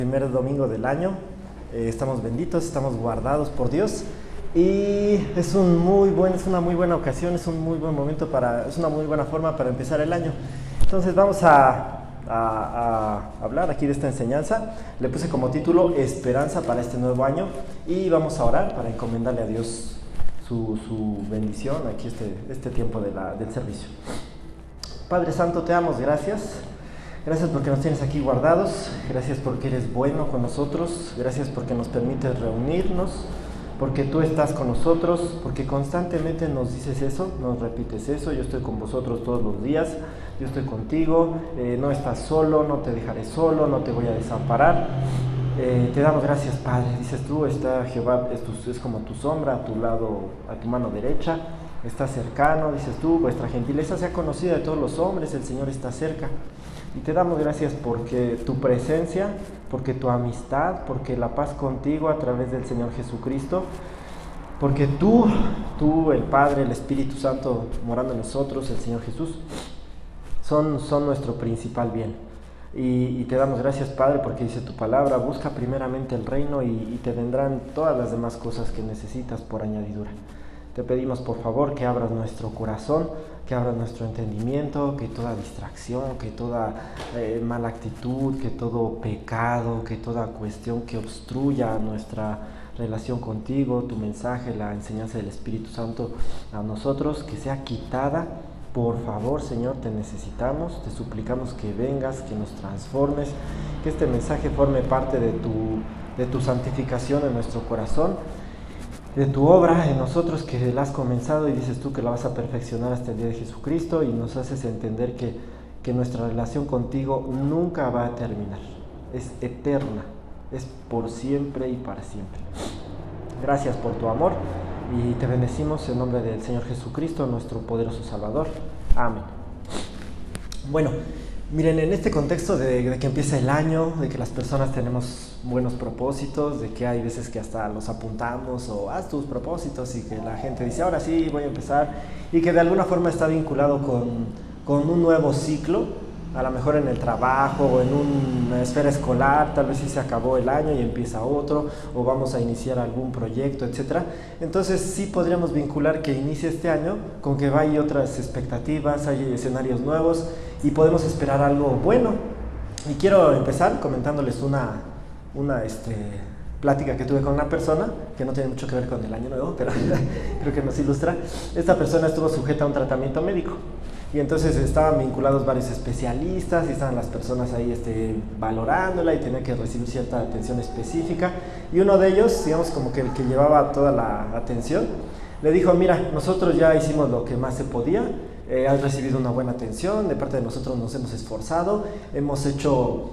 Primer domingo del año, estamos benditos, estamos guardados por Dios y es una muy buena ocasión, es un muy buen momento es una muy buena forma para empezar el año. Entonces vamos a hablar aquí de esta enseñanza. Le puse como título Esperanza para este nuevo año y vamos a orar para encomendarle a Dios su bendición aquí este tiempo del servicio. Padre Santo, te damos gracias. Gracias porque nos tienes aquí guardados, gracias porque eres bueno con nosotros, gracias porque nos permites reunirnos, porque tú estás con nosotros, porque constantemente nos dices eso, nos repites eso: yo estoy con vosotros todos los días, yo estoy contigo, no estás solo, no te dejaré solo, no te voy a desamparar. Te damos gracias, Padre. Dices tú, está Jehová, es como tu sombra a tu lado, a tu mano derecha, está cercano. Dices tú, vuestra gentileza sea conocida de todos los hombres, el Señor está cerca. Y te damos gracias porque tu presencia, porque tu amistad, porque la paz contigo a través del Señor Jesucristo, porque tú, el Padre, el Espíritu Santo morando en nosotros, el Señor Jesús, son nuestro principal bien. Y te damos gracias, Padre, porque dice tu palabra: busca primeramente el reino y te vendrán todas las demás cosas que necesitas por añadidura. Te pedimos por favor que abras nuestro corazón, que abras nuestro entendimiento, que toda distracción, que toda mala actitud, que todo pecado, que toda cuestión que obstruya nuestra relación contigo, tu mensaje, la enseñanza del Espíritu Santo a nosotros, que sea quitada. Por favor, Señor, te necesitamos, te suplicamos que vengas, que nos transformes, que este mensaje forme parte de tu santificación en nuestro corazón, de tu obra en nosotros, que la has comenzado y dices tú que la vas a perfeccionar hasta el día de Jesucristo, y nos haces entender que nuestra relación contigo nunca va a terminar, es eterna, es por siempre y para siempre. Gracias por tu amor y te bendecimos en nombre del Señor Jesucristo, nuestro poderoso Salvador. Amén. Bueno, miren, en este contexto de que empieza el año, de que las personas tenemos buenos propósitos, de que hay veces que hasta los apuntamos o haz tus propósitos, y que la gente dice ahora sí voy a empezar, y que de alguna forma está vinculado con un nuevo ciclo, a lo mejor en el trabajo o en una esfera escolar, tal vez sí se acabó el año y empieza otro, o vamos a iniciar algún proyecto, etc. Entonces sí podríamos vincular que inicie este año con que hay otras expectativas, hay escenarios nuevos y podemos esperar algo bueno. Y quiero empezar comentándoles una plática que tuve con una persona que no tiene mucho que ver con el año nuevo, pero creo que nos ilustra. Esta persona estuvo sujeta a un tratamiento médico y entonces estaban vinculados varios especialistas y estaban las personas ahí valorándola y tenía que recibir cierta atención específica, y uno de ellos, digamos como que el que llevaba toda la atención, le dijo: mira, nosotros ya hicimos lo que más se podía, has recibido una buena atención, de parte de nosotros nos hemos esforzado, hemos hecho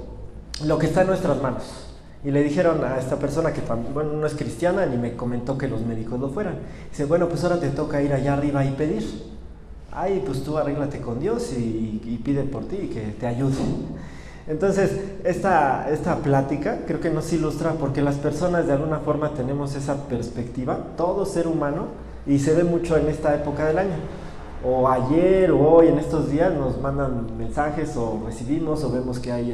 lo que está en nuestras manos. Y le dijeron a esta persona, que no es cristiana ni me comentó que los médicos lo fueran, dice: bueno, pues ahora te toca ir allá arriba y pedir. Ay, pues tú arréglate con Dios y pide por ti y que te ayude. Entonces, esta plática creo que nos ilustra porque las personas de alguna forma tenemos esa perspectiva, todo ser humano, y se ve mucho en esta época del año. O ayer o hoy, en estos días, nos mandan mensajes o recibimos o vemos que hay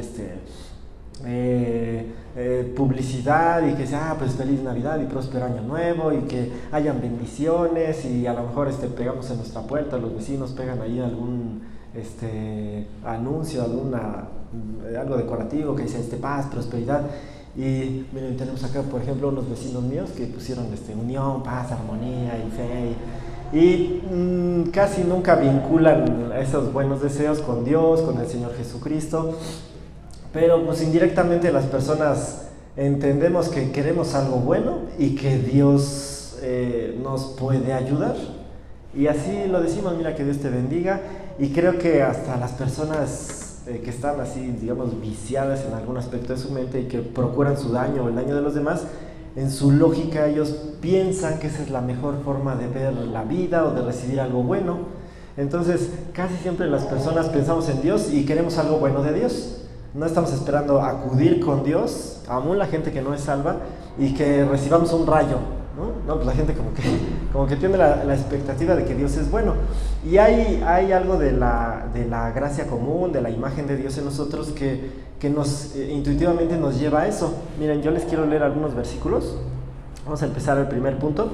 publicidad, y que sea pues feliz Navidad y próspero año nuevo, y que hayan bendiciones, y a lo mejor pegamos en nuestra puerta, los vecinos pegan ahí algún anuncio, algo decorativo que dice paz, prosperidad. Y miren, tenemos acá por ejemplo unos vecinos míos que pusieron unión, paz, armonía y fe, y casi nunca vinculan esos buenos deseos con Dios, con el Señor Jesucristo. Pero pues indirectamente las personas entendemos que queremos algo bueno y que Dios nos puede ayudar. Y así lo decimos: mira, que Dios te bendiga. Y creo que hasta las personas que están así, digamos, viciadas en algún aspecto de su mente y que procuran su daño o el daño de los demás, en su lógica ellos piensan que esa es la mejor forma de ver la vida o de recibir algo bueno. Entonces casi siempre las personas pensamos en Dios y queremos algo bueno de Dios. No estamos esperando acudir con Dios, aún la gente que no es salva, y que recibamos un rayo ¿no? No, pues la gente como que tiene la expectativa de que Dios es bueno. Y hay algo de la gracia común, de la imagen de Dios en nosotros que nos intuitivamente nos lleva a eso. Miren, yo les quiero leer algunos versículos. Vamos a empezar el primer punto.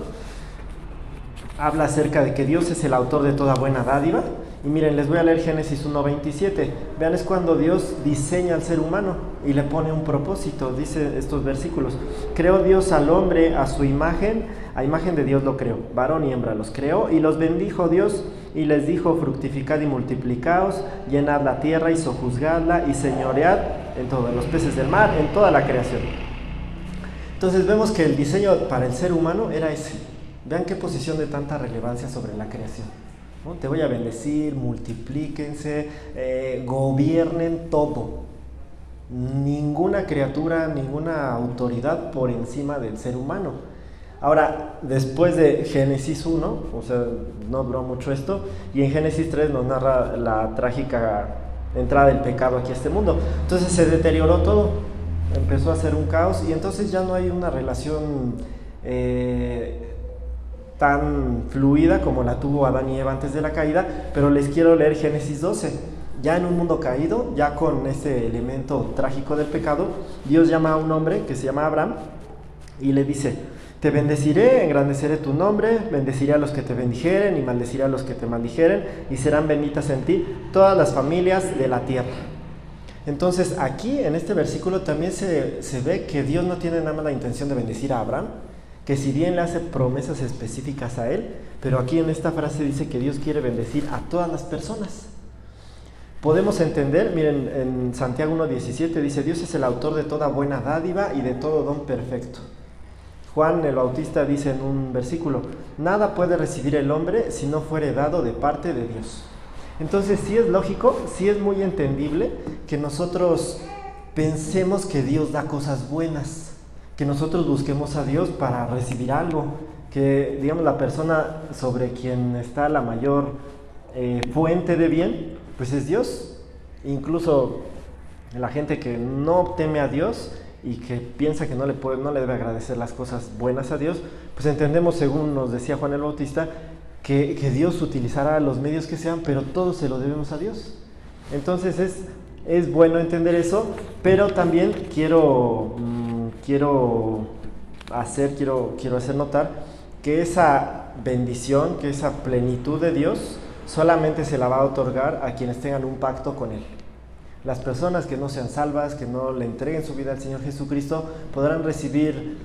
Habla acerca de que Dios es el autor de toda buena dádiva. Y miren, les voy a leer Génesis 1:27. Vean, es cuando Dios diseña al ser humano y le pone un propósito. Dice estos versículos: creó Dios al hombre a su imagen, a imagen de Dios lo creó, varón y hembra los creó, y los bendijo Dios y les dijo: fructificad y multiplicaos, llenad la tierra y sojuzgadla y señoread en todos los peces del mar, en toda la creación. Entonces vemos que el diseño para el ser humano era ese. Vean qué posición de tanta relevancia sobre la creación, ¿no? Te voy a bendecir, multiplíquense, gobiernen todo. Ninguna criatura, ninguna autoridad por encima del ser humano. Ahora, después de Génesis 1, o sea, no duró mucho esto, y en Génesis 3 nos narra la trágica entrada del pecado aquí a este mundo. Entonces se deterioró todo, empezó a ser un caos, y entonces ya no hay una relación tan fluida como la tuvo Adán y Eva antes de la caída. Pero les quiero leer Génesis 12. Ya en un mundo caído, ya con ese elemento trágico del pecado, Dios llama a un hombre que se llama Abraham y le dice: te bendeciré, engrandeceré tu nombre, bendeciré a los que te bendijeren y maldeciré a los que te maldijeren, y serán benditas en ti todas las familias de la tierra. Entonces aquí en este versículo también se ve que Dios no tiene nada más la intención de bendecir a Abraham, que si bien le hace promesas específicas a él, pero aquí en esta frase dice que Dios quiere bendecir a todas las personas. Podemos entender, miren, en Santiago 1:17 dice: Dios es el autor de toda buena dádiva y de todo don perfecto. Juan el Bautista dice en un versículo: nada puede recibir el hombre si no fuere dado de parte de Dios. Entonces sí es lógico, sí es muy entendible que nosotros pensemos que Dios da cosas buenas, que nosotros busquemos a Dios para recibir algo, que digamos la persona sobre quien está la mayor fuente de bien, pues es Dios. Incluso la gente que no teme a Dios y que piensa que no le debe agradecer las cosas buenas a Dios, pues entendemos, según nos decía Juan el Bautista, que Dios utilizará los medios que sean, pero todo se lo debemos a Dios. Entonces es bueno entender eso, pero también quiero hacer notar que esa bendición, que esa plenitud de Dios solamente se la va a otorgar a quienes tengan un pacto con Él. Las personas que no sean salvas, que no le entreguen su vida al Señor Jesucristo, podrán recibir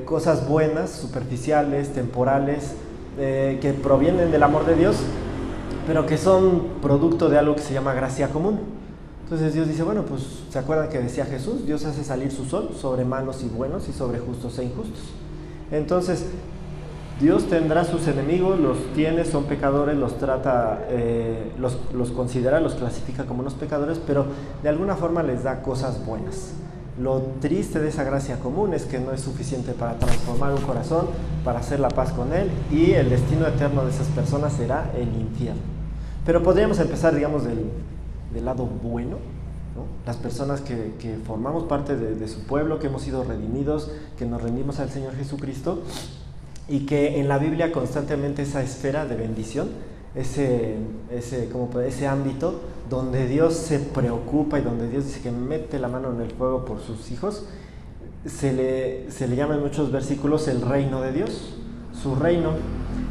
cosas buenas, superficiales, temporales, que provienen del amor de Dios, pero que son producto de algo que se llama gracia común. Entonces Dios dice: bueno, pues ¿se acuerdan que decía Jesús? Dios hace salir su sol sobre malos y buenos y sobre justos e injustos. Entonces Dios tendrá sus enemigos, los tiene, son pecadores, los trata, los considera, los clasifica como unos pecadores, pero de alguna forma les da cosas buenas. Lo triste de esa gracia común es que no es suficiente para transformar un corazón, para hacer la paz con él, y el destino eterno de esas personas será el infierno. Pero podríamos empezar, digamos, del lado bueno, ¿no? Las personas que formamos parte de su pueblo, que hemos sido redimidos, que nos rendimos al Señor Jesucristo, y que en la Biblia constantemente esa esfera de bendición, ese ámbito donde Dios se preocupa y donde Dios dice que mete la mano en el fuego por sus hijos, se le llama en muchos versículos el reino de Dios, su reino.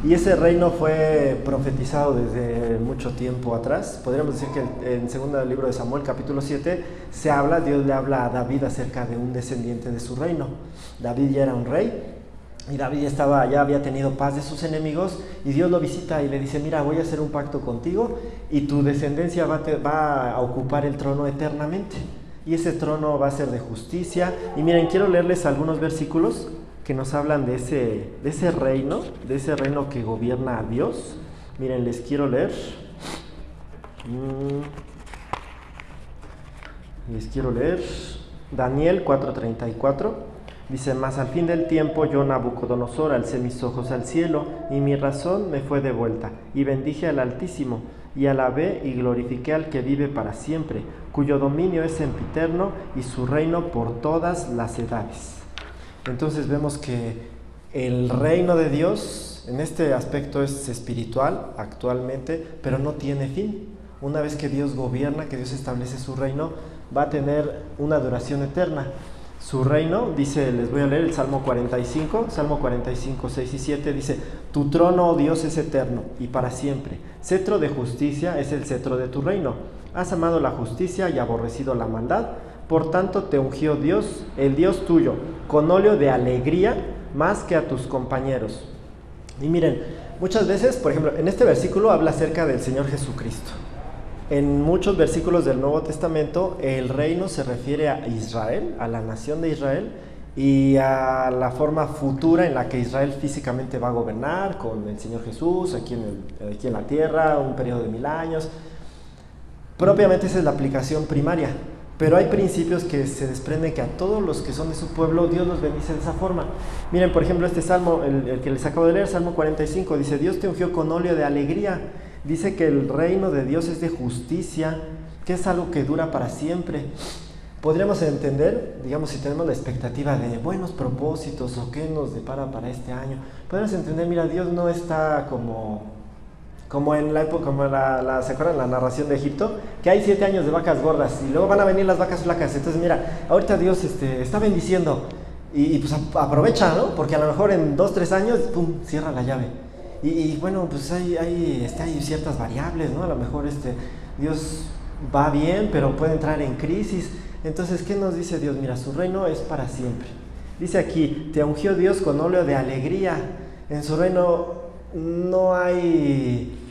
Y ese reino fue profetizado desde mucho tiempo atrás. Podríamos decir que en segundo libro de Samuel, capítulo 7, Dios le habla a David acerca de un descendiente de su reino. David ya era un rey, y David ya había tenido paz de sus enemigos, y Dios lo visita y le dice: mira, voy a hacer un pacto contigo, y tu descendencia va a ocupar el trono eternamente, y ese trono va a ser de justicia. Y miren, quiero leerles algunos versículos que nos hablan de ese reino que gobierna a Dios. Miren, les quiero leer. Daniel 4:34. Dice: mas al fin del tiempo yo, Nabucodonosor, alcé mis ojos al cielo, y mi razón me fue devuelta, y bendije al Altísimo, y alabé y glorifiqué al que vive para siempre, cuyo dominio es sempiterno, y su reino por todas las edades. Entonces vemos que el reino de Dios en este aspecto es espiritual actualmente, pero no tiene fin. Una vez que Dios gobierna, que Dios establece su reino, va a tener una duración eterna. Su reino, dice, les voy a leer el Salmo 45, 6 y 7, dice: tu trono, oh Dios, es eterno y para siempre. Cetro de justicia es el cetro de tu reino. Has amado la justicia y aborrecido la maldad. Por tanto te ungió Dios, el Dios tuyo, con óleo de alegría más que a tus compañeros. Y miren, muchas veces, por ejemplo, en este versículo habla acerca del Señor Jesucristo. En muchos versículos del Nuevo Testamento, el reino se refiere a Israel, a la nación de Israel, y a la forma futura en la que Israel físicamente va a gobernar, con el Señor Jesús aquí en la tierra, un periodo de 1000 años. Propiamente esa es la aplicación primaria, pero hay principios que se desprenden que a todos los que son de su pueblo, Dios los bendice de esa forma. Miren, por ejemplo, este salmo, el que les acabo de leer, Salmo 45, dice: Dios te ungió con óleo de alegría. Dice que el reino de Dios es de justicia, que es algo que dura para siempre. Podríamos entender, digamos, si tenemos la expectativa de buenos propósitos o qué nos depara para este año, podemos entender, mira, Dios no está como en la época, ¿se acuerdan la narración de Egipto? Que hay 7 años de vacas gordas y luego van a venir las vacas flacas. Entonces, mira, ahorita Dios está bendiciendo y pues aprovecha, ¿no? Porque a lo mejor en 2-3 años, pum, cierra la llave. Y bueno, pues hay ciertas variables, ¿no? A lo mejor Dios va bien, pero puede entrar en crisis. Entonces, ¿qué nos dice Dios? Mira, su reino es para siempre. Dice aquí: te ungió Dios con óleo de alegría. En su reino no hay...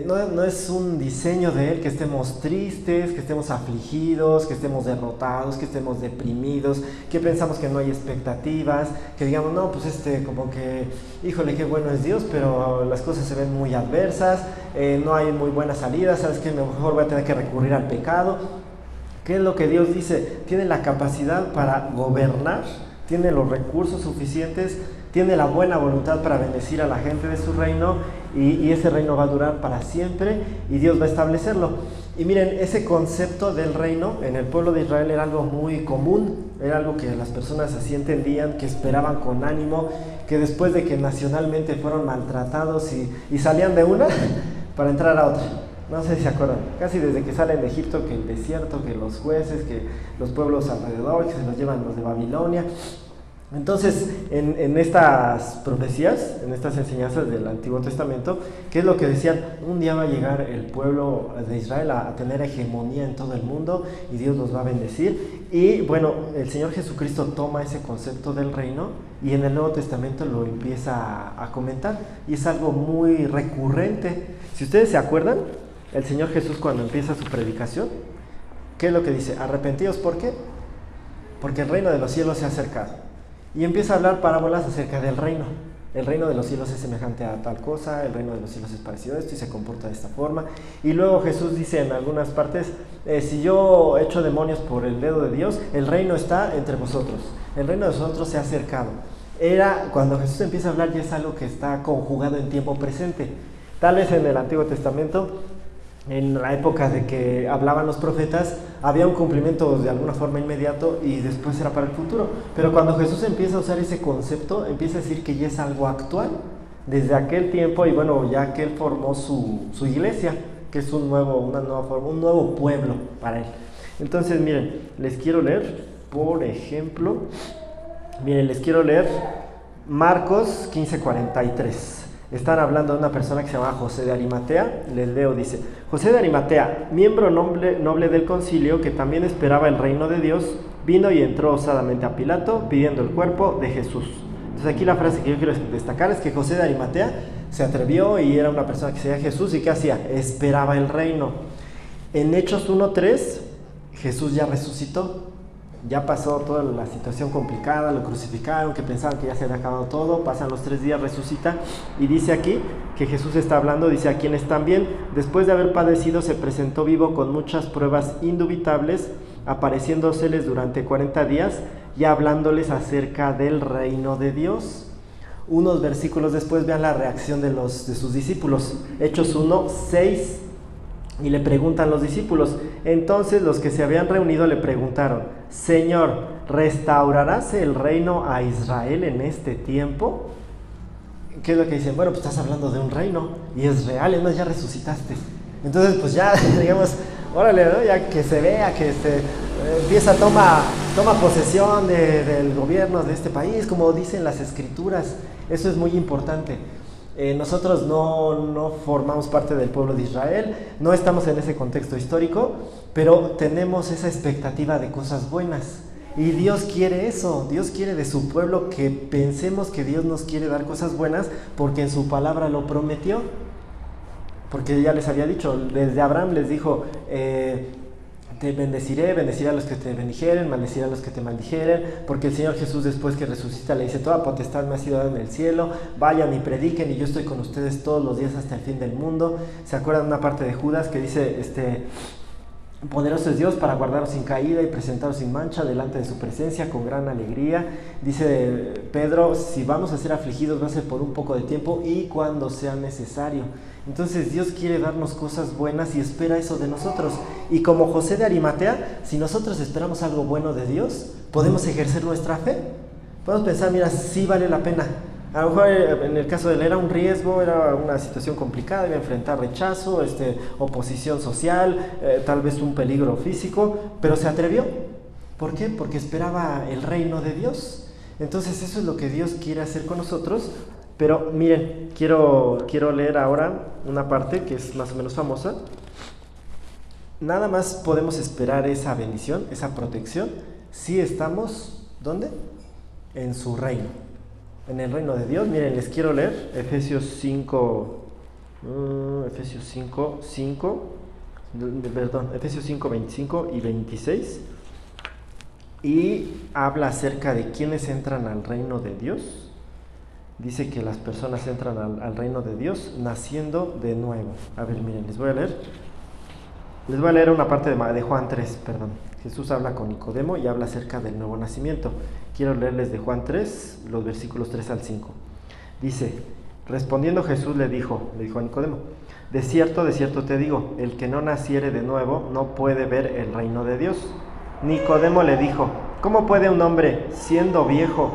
No es un diseño de Él que estemos tristes, que estemos afligidos, que estemos derrotados, que estemos deprimidos, que pensamos que no hay expectativas, que digamos, no, pues como que, híjole, qué bueno es Dios, pero las cosas se ven muy adversas, no hay muy buenas salidas, sabes que mejor voy a tener que recurrir al pecado. ¿Qué es lo que Dios dice? Tiene la capacidad para gobernar, tiene los recursos suficientes, tiene la buena voluntad para bendecir a la gente de su reino, y ese reino va a durar para siempre y Dios va a establecerlo. Y miren, ese concepto del reino en el pueblo de Israel era algo muy común, era algo que las personas así entendían, que esperaban con ánimo, que después de que nacionalmente fueron maltratados y salían de una para entrar a otra. No sé si se acuerdan, casi desde que salen de Egipto, que el desierto, que los jueces, que los pueblos alrededor, que se los llevan los de Babilonia. Entonces, en estas profecías, en estas enseñanzas del Antiguo Testamento, ¿qué es lo que decían? Un día va a llegar el pueblo de Israel a tener hegemonía en todo el mundo y Dios los va a bendecir. Y bueno, el Señor Jesucristo toma ese concepto del reino y en el Nuevo Testamento lo empieza a comentar, y es algo muy recurrente. Si ustedes se acuerdan, el Señor Jesús, cuando empieza su predicación, ¿qué es lo que dice? Arrepentíos, ¿por qué? Porque el reino de los cielos se ha acercado. Y empieza a hablar parábolas acerca del reino. El reino de los cielos es semejante a tal cosa, el reino de los cielos es parecido a esto y se comporta de esta forma. Y luego Jesús dice en algunas partes, si yo echo demonios por el dedo de Dios, el reino está entre vosotros. El reino de vosotros se ha acercado. Cuando Jesús empieza a hablar, ya es algo que está conjugado en tiempo presente. Tal vez en el Antiguo Testamento, en la época de que hablaban los profetas, había un cumplimiento de alguna forma inmediato y después era para el futuro. Pero cuando Jesús empieza a usar ese concepto, empieza a decir que ya es algo actual, desde aquel tiempo, y bueno, ya que Él formó su iglesia, que es una nueva forma, un nuevo pueblo para Él. Entonces, miren, les quiero leer, por ejemplo, Marcos 15:43. Están hablando de una persona que se llama José de Arimatea. Les leo, dice: José de Arimatea, miembro noble del concilio, que también esperaba el reino de Dios, vino y entró osadamente a Pilato pidiendo el cuerpo de Jesús. Entonces aquí la frase que yo quiero destacar es que José de Arimatea se atrevió y era una persona que seguía a Jesús. ¿Y qué hacía? Esperaba el reino. En Hechos 1:3, Jesús ya resucitó. Ya pasó toda la situación complicada, lo crucificaron, que pensaban que ya se había acabado todo, pasan los 3 días, resucita, y dice aquí que Jesús está hablando, dice: a quienes también, después de haber padecido, se presentó vivo con muchas pruebas indubitables, apareciéndoseles durante 40 días y hablándoles acerca del reino de Dios. Unos versículos después, vean la reacción de sus discípulos. Hechos 1:6. Y le preguntan los discípulos. Entonces los que se habían reunido le preguntaron: Señor, ¿restaurarás el reino a Israel en este tiempo? ¿qué es lo que dicen? Bueno, pues estás hablando de un reino y es real, es más, ya resucitaste. Entonces, pues ya, digamos, órale, ¿no? Ya que se vea, que empieza, toma posesión del gobierno de este país, como dicen las escrituras. Eso es muy importante. Nosotros no formamos parte del pueblo de Israel, no estamos en ese contexto histórico, pero tenemos esa expectativa de cosas buenas. Y Dios quiere eso, Dios quiere de su pueblo que pensemos que Dios nos quiere dar cosas buenas porque en su palabra lo prometió. Porque ya les había dicho, desde Abraham les dijo, te bendeciré a los que te bendijeren, maldeciré a los que te maldijeren, porque el Señor Jesús después que resucita le dice, toda potestad me ha sido dada en el cielo, vayan y prediquen y yo estoy con ustedes todos los días hasta el fin del mundo. ¿Se acuerdan una parte de Judas que dice, poderoso es Dios para guardaros sin caída y presentaros sin mancha delante de su presencia con gran alegría? Dice Pedro, si vamos a ser afligidos va a ser por un poco de tiempo y cuando sea necesario. Entonces Dios quiere darnos cosas buenas y espera eso de nosotros. Y como José de Arimatea, si nosotros esperamos algo bueno de Dios, podemos ejercer nuestra fe. Podemos pensar, mira, sí vale la pena. A lo mejor en el caso de él era un riesgo, era una situación complicada, iba a enfrentar rechazo, oposición social, tal vez un peligro físico, pero se atrevió. ¿Por qué? Porque esperaba el reino de Dios. Entonces eso es lo que Dios quiere hacer con nosotros. Pero miren, quiero leer ahora una parte que es más o menos famosa. Nada más podemos esperar esa bendición, esa protección, si estamos, ¿dónde? En su reino, en el reino de Dios. Miren, les quiero leer Efesios 5, 25 y 26. Y habla acerca de quienes entran al reino de Dios. Dice que las personas entran al reino de Dios naciendo de nuevo. A ver, miren, les voy a leer una parte de Juan 3, perdón. Jesús habla con Nicodemo y habla acerca del nuevo nacimiento. Quiero leerles de Juan 3, los versículos 3 al 5. Dice, respondiendo Jesús le dijo a Nicodemo, de cierto te digo, el que no naciere de nuevo no puede ver el reino de Dios. Nicodemo le dijo, ¿cómo puede un hombre siendo viejo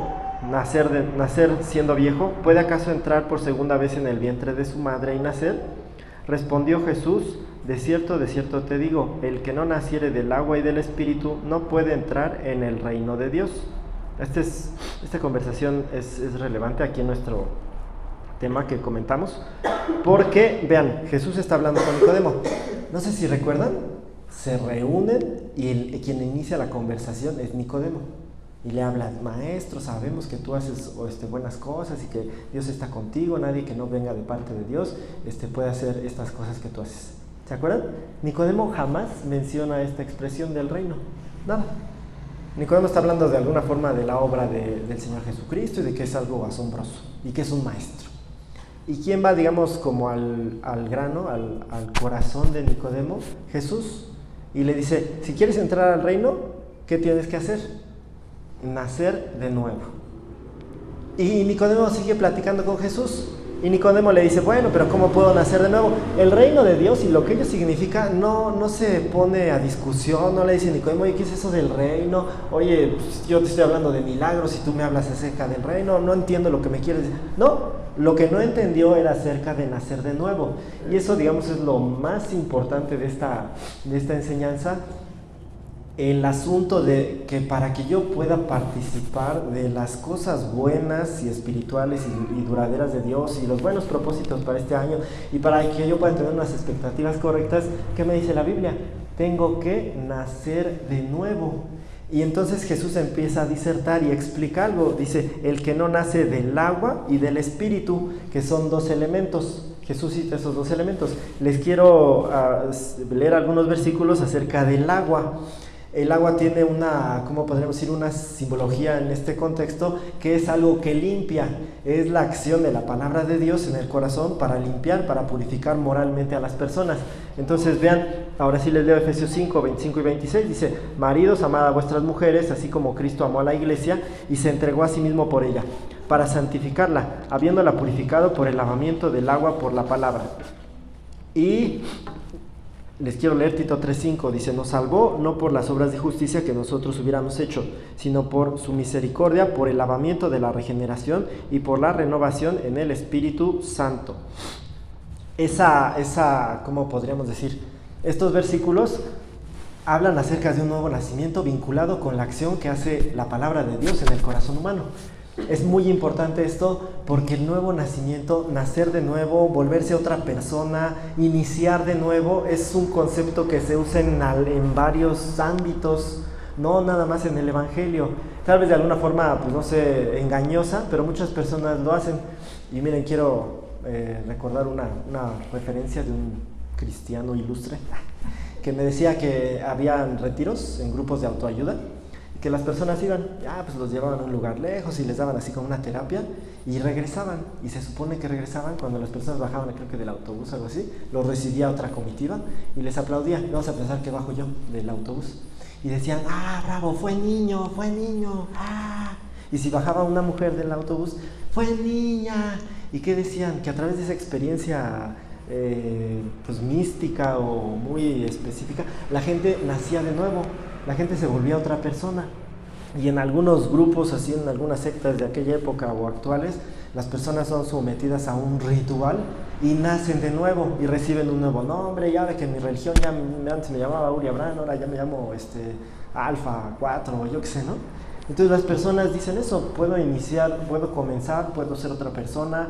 nacer siendo viejo? ¿Puede acaso entrar por segunda vez en el vientre de su madre y nacer? Respondió Jesús, de cierto te digo, el que no naciere del agua y del espíritu no puede entrar en el reino de Dios. Esta conversación es relevante aquí en nuestro tema que comentamos, porque, vean, Jesús está hablando con Nicodemo. No sé si recuerdan, se reúnen y quien inicia la conversación es Nicodemo. Y le habla, maestro, sabemos que tú haces buenas cosas y que Dios está contigo, nadie que no venga de parte de Dios puede hacer estas cosas que tú haces. ¿Se acuerdan? Nicodemo jamás menciona esta expresión del reino, nada. Nicodemo está hablando de alguna forma de la obra del Señor Jesucristo y de que es algo asombroso y que es un maestro. ¿Y quién va, digamos, como al grano, al corazón de Nicodemo? Jesús. Y le dice, si quieres entrar al reino, ¿qué tienes que hacer? Nacer de nuevo. Y Nicodemo sigue platicando con Jesús y Nicodemo le dice, bueno, pero ¿cómo puedo nacer de nuevo? El reino de Dios y lo que ello significa no se pone a discusión. No le dice Nicodemo, oye, ¿qué es eso del reino? Oye, pues yo te estoy hablando de milagros y tú me hablas acerca del reino, no entiendo lo que me quieres decir. No, lo que no entendió era acerca de nacer de nuevo. Y eso, digamos, es lo más importante de esta enseñanza. El asunto de que para que yo pueda participar de las cosas buenas y espirituales y duraderas de Dios y los buenos propósitos para este año y para que yo pueda tener unas expectativas correctas, ¿qué me dice la Biblia? Tengo que nacer de nuevo. Y entonces Jesús empieza a disertar y explica algo. Dice, el que no nace del agua y del espíritu, que son dos elementos. Jesús cita esos dos elementos. Les quiero leer algunos versículos acerca del agua. El agua tiene ¿cómo podríamos decir? Una simbología en este contexto, que es algo que limpia. Es la acción de la palabra de Dios en el corazón para limpiar, para purificar moralmente a las personas. Entonces vean, ahora sí les leo Efesios 5, 25 y 26. Dice, maridos, amad a vuestras mujeres, así como Cristo amó a la iglesia y se entregó a sí mismo por ella, para santificarla, habiéndola purificado por el lavamiento del agua por la palabra. Y Les quiero leer Tito 3:5, dice, nos salvó no por las obras de justicia que nosotros hubiéramos hecho, sino por su misericordia, por el lavamiento de la regeneración y por la renovación en el Espíritu Santo. ¿Cómo podríamos decir? Estos versículos hablan acerca de un nuevo nacimiento vinculado con la acción que hace la palabra de Dios en el corazón humano. Es muy importante esto porque el nuevo nacimiento, nacer de nuevo, volverse otra persona, iniciar de nuevo, es un concepto que se usa en varios ámbitos, no nada más en el Evangelio. Tal vez de alguna forma, pues no sé, engañosa, pero muchas personas lo hacen. Y miren, quiero recordar una referencia de un cristiano ilustre que me decía que habían retiros en grupos de autoayuda, que las personas iban, pues los llevaban a un lugar lejos y les daban así como una terapia y regresaban, y se supone que regresaban cuando las personas bajaban, creo que del autobús o algo así, los recibía otra comitiva y les aplaudía. Vamos a pensar que bajo yo del autobús y decían, bravo, fue niño, y si bajaba una mujer del autobús, fue niña. ¿Y qué decían? Que a través de esa experiencia pues mística o muy específica, la gente nacía de nuevo, la gente se volvía otra persona. Y en algunos grupos, así en algunas sectas de aquella época o actuales, las personas son sometidas a un ritual y nacen de nuevo y reciben un nuevo nombre. Ya ve que en mi religión antes me llamaba Uri Abraham, ahora ya me llamo Alfa 4 o yo qué sé, ¿no? Entonces las personas dicen eso, puedo iniciar, puedo comenzar, puedo ser otra persona.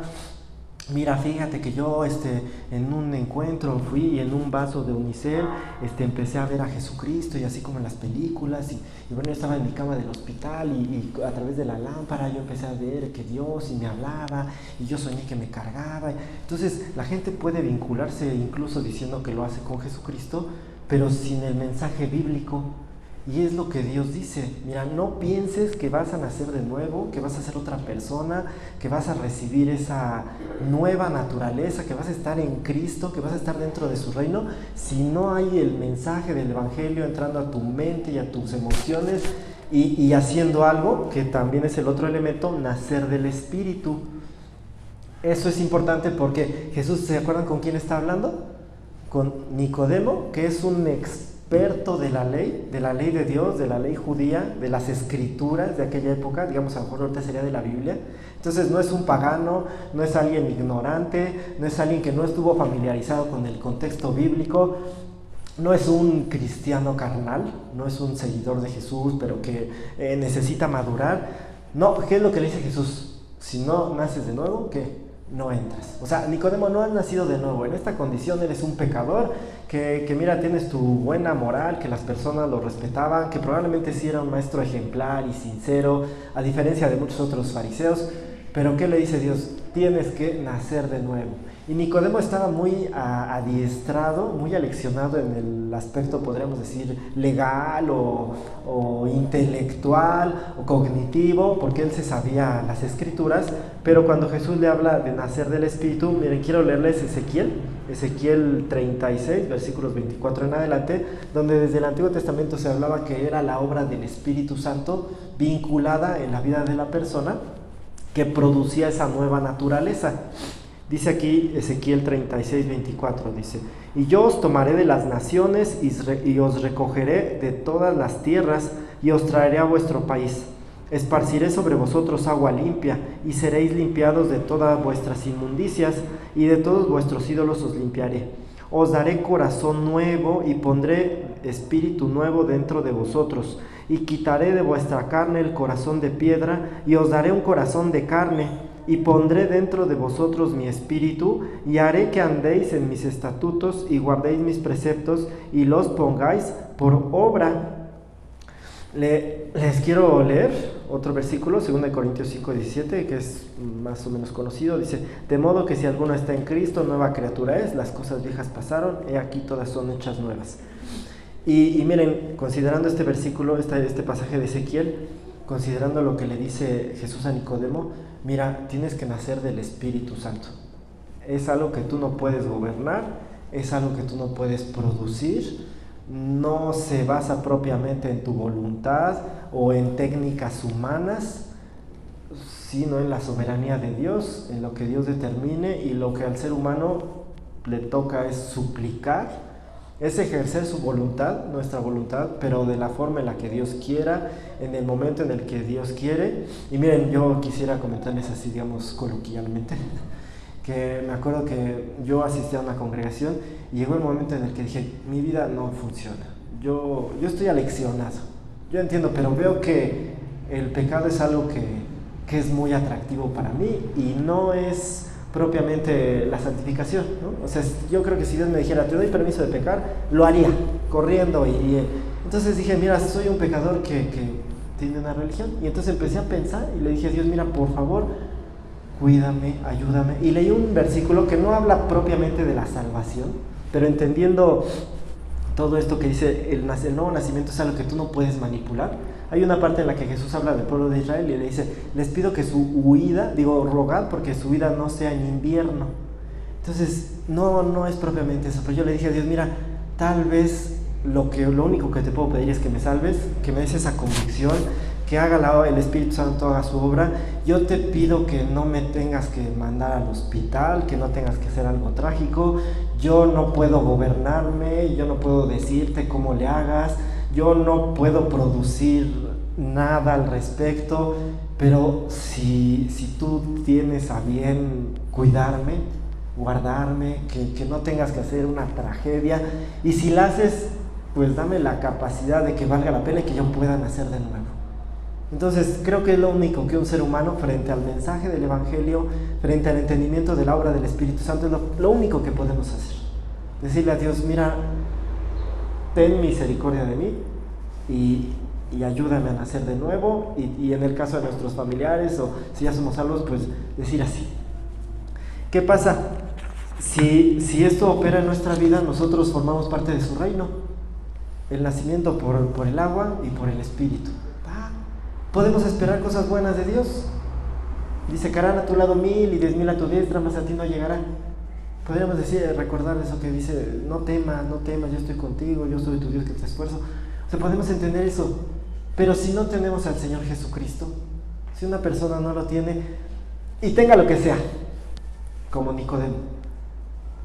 Mira, fíjate que yo en un encuentro fui y en un vaso de unicel empecé a ver a Jesucristo y así como en las películas y bueno, yo estaba en mi cama del hospital y a través de la lámpara yo empecé a ver que Dios y me hablaba y yo soñé que me cargaba. Entonces la gente puede vincularse incluso diciendo que lo hace con Jesucristo, pero sin el mensaje bíblico. Y es lo que Dios dice, mira, no pienses que vas a nacer de nuevo, que vas a ser otra persona, que vas a recibir esa nueva naturaleza, que vas a estar en Cristo, que vas a estar dentro de su reino, si no hay el mensaje del Evangelio entrando a tu mente y a tus emociones y haciendo algo, que también es el otro elemento, nacer del Espíritu. Eso es importante porque Jesús, ¿se acuerdan con quién está hablando? Con Nicodemo, que es un experto de la ley de Dios, de la ley judía, de las escrituras de aquella época, digamos a lo mejor ahorita sería de la Biblia. Entonces no es un pagano, no es alguien ignorante, no es alguien que no estuvo familiarizado con el contexto bíblico, no es un cristiano carnal, no es un seguidor de Jesús, pero que necesita madurar. No, ¿qué es lo que le dice Jesús? Si no naces de nuevo, ¿qué? No entras. O sea, Nicodemo no ha nacido de nuevo. En esta condición eres un pecador, que mira, tienes tu buena moral, que las personas lo respetaban, que probablemente sí era un maestro ejemplar y sincero, a diferencia de muchos otros fariseos. Pero ¿qué le dice Dios? Tienes que nacer de nuevo. Y Nicodemo estaba muy adiestrado, muy aleccionado en el aspecto, podríamos decir, legal o intelectual o cognitivo, porque él se sabía las escrituras, pero cuando Jesús le habla de nacer del Espíritu, miren, quiero leerles Ezequiel 36, versículos 24 en adelante, donde desde el Antiguo Testamento se hablaba que era la obra del Espíritu Santo vinculada en la vida de la persona que producía esa nueva naturaleza. Dice aquí Ezequiel 36, 24, dice, y yo os tomaré de las naciones y os recogeré de todas las tierras y os traeré a vuestro país. Esparciré sobre vosotros agua limpia y seréis limpiados de todas vuestras inmundicias y de todos vuestros ídolos os limpiaré. Os daré corazón nuevo y pondré espíritu nuevo dentro de vosotros y quitaré de vuestra carne el corazón de piedra y os daré un corazón de carne. Y pondré dentro de vosotros mi espíritu, y haré que andéis en mis estatutos, y guardéis mis preceptos, y los pongáis por obra. Les quiero leer otro versículo, 2 Corintios 5, 17, que es más o menos conocido. Dice, de modo que si alguno está en Cristo, nueva criatura es, las cosas viejas pasaron, he aquí todas son hechas nuevas. Y miren, considerando este versículo, este pasaje de Ezequiel, considerando lo que le dice Jesús a Nicodemo, mira, tienes que nacer del Espíritu Santo. Es algo que tú no puedes gobernar, es algo que tú no puedes producir, no se basa propiamente en tu voluntad o en técnicas humanas, sino en la soberanía de Dios, en lo que Dios determine, y lo que al ser humano le toca es suplicar es ejercer su voluntad, nuestra voluntad, pero de la forma en la que Dios quiera, en el momento en el que Dios quiere. Y miren, yo quisiera comentarles así, digamos, coloquialmente, que me acuerdo que yo asistí a una congregación y llegó el momento en el que dije, mi vida no funciona, yo estoy aleccionado, yo entiendo, pero veo que el pecado es algo que es muy atractivo para mí y no es propiamente la santificación, ¿no? O sea, yo creo que si Dios me dijera, te doy permiso de pecar, lo haría, corriendo. Entonces dije, mira, soy un pecador que tiene una religión. Y entonces empecé a pensar y le dije a Dios, mira, por favor, cuídame, ayúdame. Y leí un versículo que no habla propiamente de la salvación, pero entendiendo todo esto que dice, el nuevo nacimiento es algo que tú no puedes manipular. Hay una parte en la que Jesús habla del pueblo de Israel y le dice, les pido que su huida, rogad porque su huida no sea en invierno. Entonces, no es propiamente eso, pero yo le dije a Dios, mira, tal vez lo único que te puedo pedir es que me salves, que me des esa convicción, que haga el Espíritu Santo, haga su obra. Yo te pido que no me tengas que mandar al hospital, que no tengas que hacer algo trágico. Yo no puedo gobernarme, yo no puedo decirte cómo le hagas, yo no puedo producir nada al respecto, pero si tú tienes a bien cuidarme, guardarme, que no tengas que hacer una tragedia, y si la haces, pues dame la capacidad de que valga la pena y que yo pueda nacer de nuevo. Entonces creo que es lo único que un ser humano, frente al mensaje del Evangelio, frente al entendimiento de la obra del Espíritu Santo, es lo único que podemos hacer. Decirle a Dios, mira, ten misericordia de mí y ayúdame a nacer de nuevo, y en el caso de nuestros familiares, o si ya somos salvos, pues decir así. ¿Qué pasa? Si esto opera en nuestra vida, nosotros formamos parte de su reino. El nacimiento por el agua y por el Espíritu. Podemos esperar cosas buenas de Dios. Dice, caerán a tu lado 1000 y 10,000 a tu diestra, mas a ti no llegarán. Podríamos recordar eso que dice, no temas, yo estoy contigo, yo soy tu Dios que te esfuerzo. O sea, podemos entender eso. Pero si no tenemos al Señor Jesucristo, si una persona no lo tiene, y tenga lo que sea, como Nicodemo,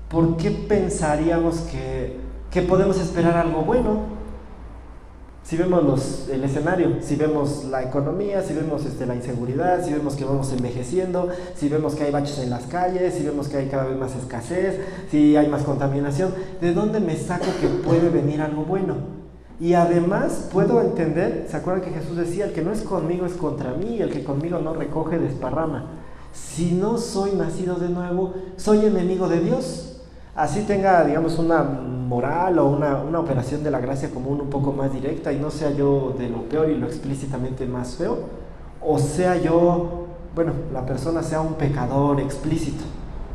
¿por qué pensaríamos que podemos esperar algo bueno? Si vemos el escenario, si vemos la economía, si vemos la inseguridad, si vemos que vamos envejeciendo, si vemos que hay baches en las calles, si vemos que hay cada vez más escasez, si hay más contaminación, ¿de dónde me saco que puede venir algo bueno? Y además puedo entender, ¿se acuerdan que Jesús decía, el que no es conmigo es contra mí, y el que conmigo no recoge desparrama? Si no soy nacido de nuevo, soy enemigo de Dios. Así tenga, digamos, una moral o una operación de la gracia común un poco más directa y no sea yo de lo peor y lo explícitamente más feo, o sea yo, la persona sea un pecador explícito,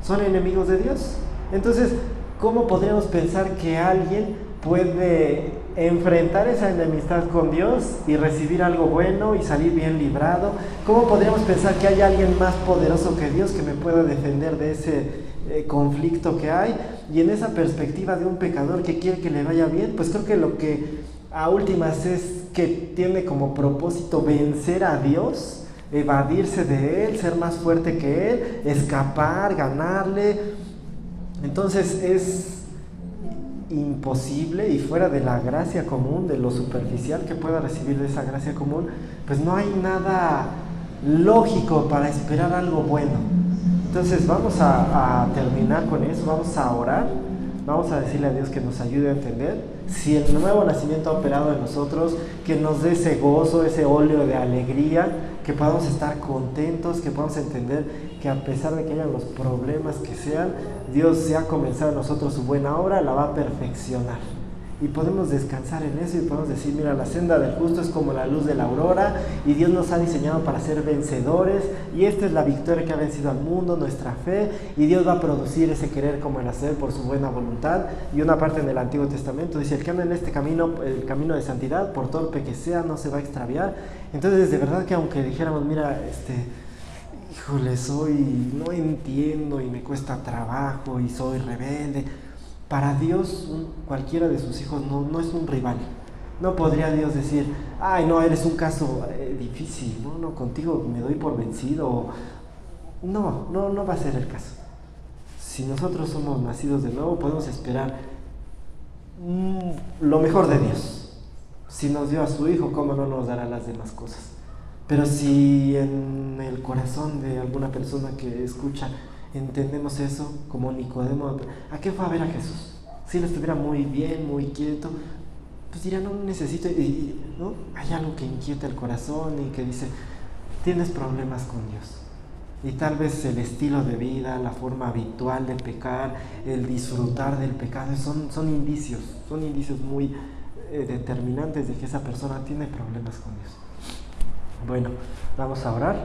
son enemigos de Dios. Entonces, ¿cómo podríamos pensar que alguien puede enfrentar esa enemistad con Dios y recibir algo bueno y salir bien librado? ¿Cómo podríamos pensar que hay alguien más poderoso que Dios que me pueda defender de ese conflicto que hay? Y en esa perspectiva de un pecador que quiere que le vaya bien, pues creo que lo que a últimas es que tiene como propósito vencer a Dios, evadirse de Él, ser más fuerte que Él, escapar, ganarle. Entonces es imposible y fuera de la gracia común, de lo superficial que pueda recibir de esa gracia común, pues no hay nada lógico para esperar algo bueno. Entonces vamos a terminar con eso, vamos a orar, vamos a decirle a Dios que nos ayude a entender si el nuevo nacimiento ha operado en nosotros, que nos dé ese gozo, ese óleo de alegría, que podamos estar contentos, que podamos entender que a pesar de que hayan los problemas que sean, Dios se ha comenzado en nosotros su buena obra, la va a perfeccionar. Y podemos descansar en eso y podemos decir, mira, la senda del justo es como la luz de la aurora y Dios nos ha diseñado para ser vencedores y esta es la victoria que ha vencido al mundo, nuestra fe, y Dios va a producir ese querer como el hacer por su buena voluntad. Y una parte en el Antiguo Testamento dice, el que anda en este camino, el camino de santidad, por torpe que sea, no se va a extraviar. Entonces, de verdad que aunque dijéramos, mira, híjole, no entiendo y me cuesta trabajo y soy rebelde, para Dios cualquiera de sus hijos no es un rival. No podría Dios decir, ay no, eres un caso difícil, no, contigo me doy por vencido. No va a ser el caso. Si nosotros somos nacidos de nuevo, podemos esperar lo mejor de Dios. Si nos dio a su Hijo, ¿cómo no nos dará las demás cosas? Pero si en el corazón de alguna persona que escucha entendemos eso como Nicodemo, ¿a qué fue a ver a Jesús? Si él estuviera muy bien, muy quieto, pues diría, no necesito, ¿no? Hay algo que inquieta el corazón y que dice, tienes problemas con Dios. Y tal vez el estilo de vida, la forma habitual de pecar, el disfrutar del pecado, son indicios muy determinantes de que esa persona tiene problemas con Dios. Bueno, vamos a orar.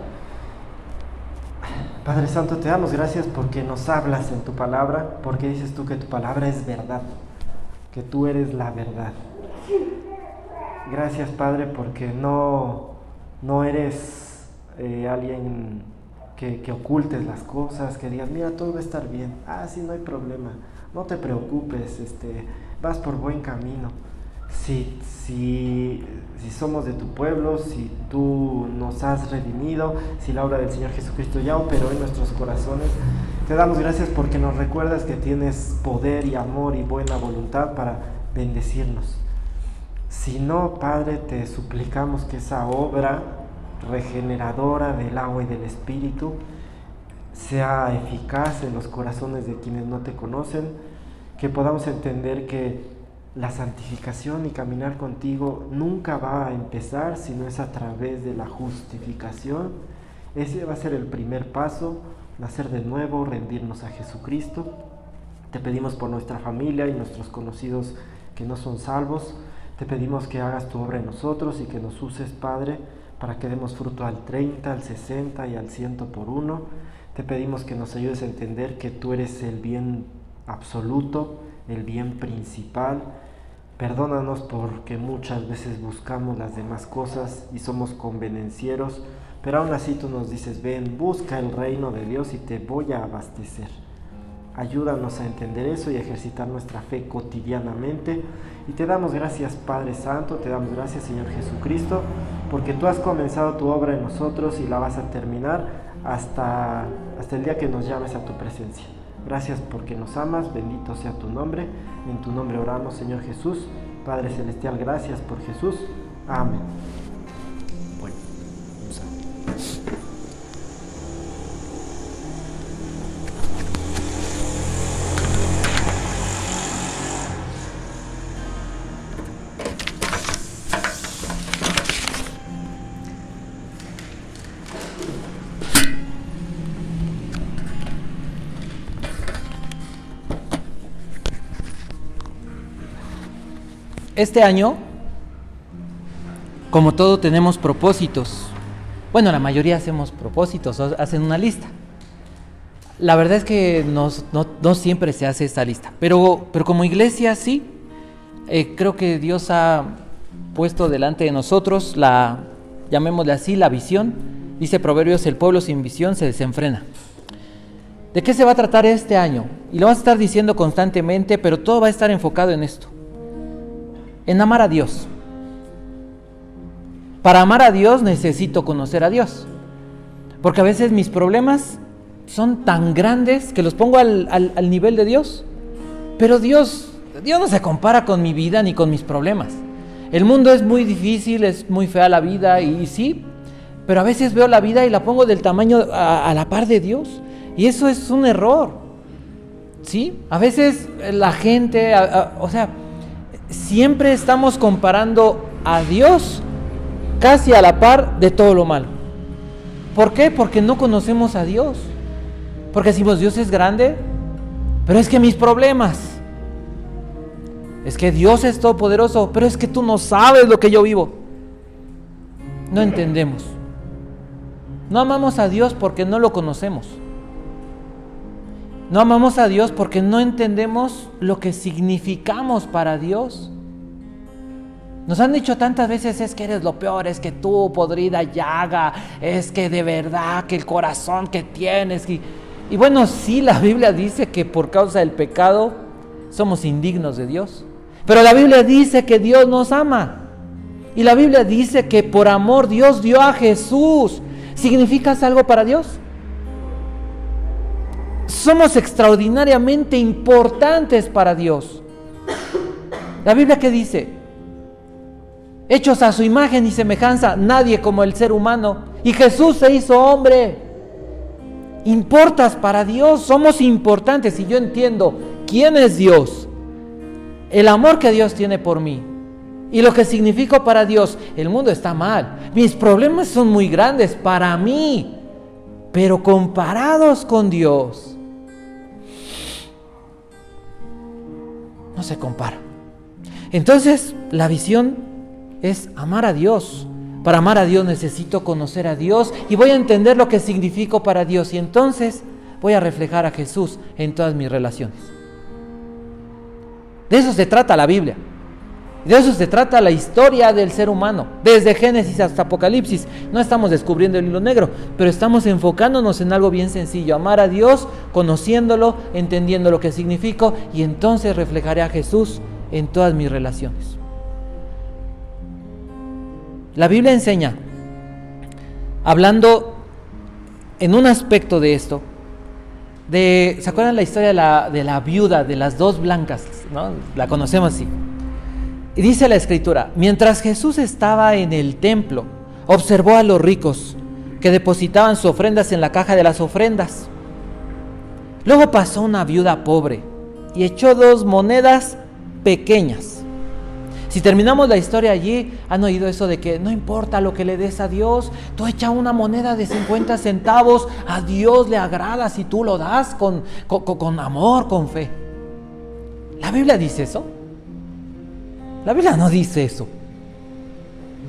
Padre Santo, te damos gracias porque nos hablas en tu palabra, porque dices tú que tu palabra es verdad, que tú eres la verdad. Gracias, Padre, porque no eres alguien que ocultes las cosas, que digas, mira, todo va a estar bien, sí, no hay problema, no te preocupes, vas por buen camino. Si somos de tu pueblo, si tú nos has redimido, si la obra del Señor Jesucristo ya operó en nuestros corazones, te damos gracias porque nos recuerdas que tienes poder y amor y buena voluntad para bendecirnos. Si no, Padre, te suplicamos que esa obra regeneradora del agua y del Espíritu sea eficaz en los corazones de quienes no te conocen, que podamos entender que la santificación y caminar contigo nunca va a empezar si no es a través de la justificación. Ese va a ser el primer paso, nacer de nuevo, rendirnos a Jesucristo. Te pedimos por nuestra familia y nuestros conocidos que no son salvos. Te pedimos que hagas tu obra en nosotros y que nos uses, Padre, para que demos fruto al 30, al 60 y al 100 por uno. Te pedimos que nos ayudes a entender que tú eres el bien absoluto, el bien principal. Perdónanos porque muchas veces buscamos las demás cosas y somos convenencieros, pero aún así tú nos dices, ven, busca el reino de Dios y te voy a abastecer. Ayúdanos a entender eso y a ejercitar nuestra fe cotidianamente. Y te damos gracias, Padre Santo, te damos gracias, Señor Jesucristo, porque tú has comenzado tu obra en nosotros y la vas a terminar hasta el día que nos llames a tu presencia. Gracias porque nos amas, bendito sea tu nombre. En tu nombre oramos, Señor Jesús. Padre Celestial, gracias por Jesús. Amén. Bueno, vamos a... Este año, como todo, tenemos propósitos. Bueno, la mayoría hacemos propósitos, hacen una lista. La verdad es que no siempre se hace esta lista, pero como iglesia sí. Creo que Dios ha puesto delante de nosotros llamémosle así, la visión. Dice Proverbios, el pueblo sin visión se desenfrena. ¿De qué se va a tratar este año? Y lo vas a estar diciendo constantemente, pero todo va a estar enfocado en esto. En amar a Dios. Para amar a Dios necesito conocer a Dios. Porque a veces mis problemas son tan grandes que los pongo al nivel de Dios. Pero Dios no se compara con mi vida ni con mis problemas. El mundo es muy difícil, es muy fea la vida y sí, pero a veces veo la vida y la pongo del tamaño a la par de Dios. Y eso es un error. ¿Sí? A veces la gente, siempre estamos comparando a Dios casi a la par de todo lo malo. ¿Por qué? Porque no conocemos a Dios. Porque decimos, Dios es grande, pero es que mis problemas. Es que Dios es todopoderoso, pero es que tú no sabes lo que yo vivo. No entendemos. No amamos a Dios porque no lo conocemos. No amamos a Dios porque no entendemos lo que significamos para Dios. Nos han dicho tantas veces, es que eres lo peor, es que tú, podrida llaga, es que de verdad, que el corazón que tienes. Y bueno, sí, la Biblia dice que por causa del pecado somos indignos de Dios. Pero la Biblia dice que Dios nos ama. Y la Biblia dice que por amor Dios dio a Jesús. ¿Significas algo para Dios? Somos extraordinariamente importantes para Dios. ¿La Biblia qué dice? Hechos a su imagen y semejanza, nadie como el ser humano. Y Jesús se hizo hombre. Importas para Dios, somos importantes. Y yo entiendo quién es Dios, el amor que Dios tiene por mí y lo que significo para Dios. El mundo está mal, mis problemas son muy grandes para mí, pero comparados con Dios, no se compara. Entonces, la visión es amar a Dios. Para amar a Dios necesito conocer a Dios y voy a entender lo que significo para Dios. Y entonces voy a reflejar a Jesús en todas mis relaciones. De eso se trata la Biblia. De eso se trata la historia del ser humano. Desde Génesis hasta Apocalipsis. No estamos descubriendo el hilo negro, pero estamos enfocándonos en algo bien sencillo. Amar a Dios, conociéndolo, entendiendo lo que significo, y entonces reflejaré a Jesús en todas mis relaciones. La Biblia enseña, hablando en un aspecto de esto, ¿se acuerdan la historia de la viuda de las dos blancas? ¿No? La conocemos así. Y dice la Escritura, mientras Jesús estaba en el templo, observó a los ricos que depositaban sus ofrendas en la caja de las ofrendas. Luego pasó una viuda pobre y echó 2 monedas pequeñas. Si terminamos la historia allí, han oído eso de que no importa lo que le des a Dios, tú echa una moneda de 50 centavos, a Dios le agrada si tú lo das con amor, con fe. ¿La Biblia dice eso? La Biblia no dice eso.